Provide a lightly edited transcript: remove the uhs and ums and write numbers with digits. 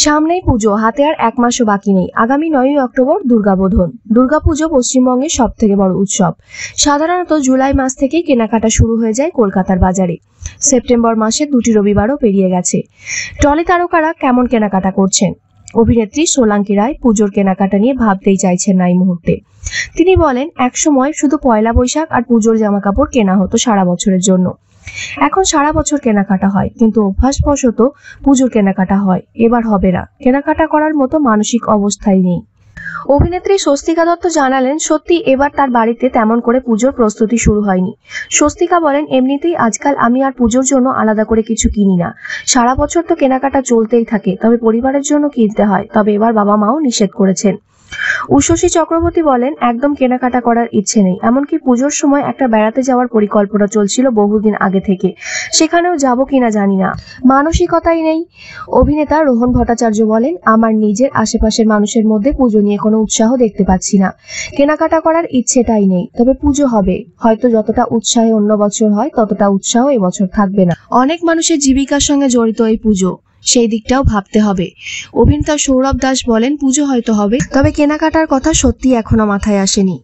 সামনেই পুজো, হাতে আর এক মাসও বাকি নেই। আগামী 9ই অক্টোবর দুর্গাবোধন। দুর্গাপুজো পশ্চিমবঙ্গের সব থেকে বড় উৎসব। সাধারণত জুলাই মাস থেকেই কেনাকাটা শুরু হয়ে যায় কলকাতার বাজারে। সেপ্টেম্বর মাসে 2টি রবিবারও পেরিয়ে গেছে। টলি তারকারা কেমন কেনাকাটা করছেন? অভিনেত্রী সোলাঙ্কি রায় পুজোর কেনাকাটা নিয়ে ভাবতেই চাইছেন না এই মুহূর্তে। তিনি বলেন, একসময় শুধু পয়লা বৈশাখ আর পুজোর জামাকাপড় কেনা হতো সারা বছরের জন্য। এখন সারা বছর কেনাকাটা হয়, কিন্তু অভ্যাসবশত পুজোর কেনাকাটা হয়। এবার হবে না, কেনাকাটা করার মতো মানসিক অবস্থায় নেই। অভিনেত্রী স্বস্তিকা দত্ত জানালেন, সত্যি এবার তার বাড়িতে তেমন করে পুজোর প্রস্তুতি শুরু হয়নি। স্বস্তিকা বলেন, এমনিতেই আজকাল আমি আর পুজোর জন্য আলাদা করে কিছু কিনি না। সারা বছর তো কেনাকাটা চলতেই থাকে, তবে পরিবারের জন্য কিনতে হয়। তবে এবার বাবা মাও নিষেধ করেছেন। উষসী চক্রবর্তী বলেন, একদম কেনাকাটা করার ইচ্ছে নেই। এমনকি পুজোর সময় একটা বেড়াতে যাওয়ার পরিকল্পনা চলছিল বহুদিন আগে থেকে, সেখানেও যাব কিনা জানি না, মানসিকতাই নেই। অভিনেতা রোহন ভট্টাচার্য বলেন, আমার নিজের আশেপাশের মানুষের মধ্যে পুজো নিয়ে কোনো উৎসাহ দেখতে পাচ্ছি না। কেনাকাটা করার ইচ্ছেটাই নেই। তবে পুজো হবে, হয়তো যতটা উৎসাহে অন্য বছর হয় ততটা উৎসাহ এবছর থাকবে না। অনেক মানুষের জীবিকার সঙ্গে জড়িত এই পুজো, সেই দিকটাও ভাবতে হবে। অভিনেতা সৌরভ দাস বলেন, পুজো হয়তো হবে, তবে কেনাকাটার কথা সত্যি এখনো মাথায় আসেনি।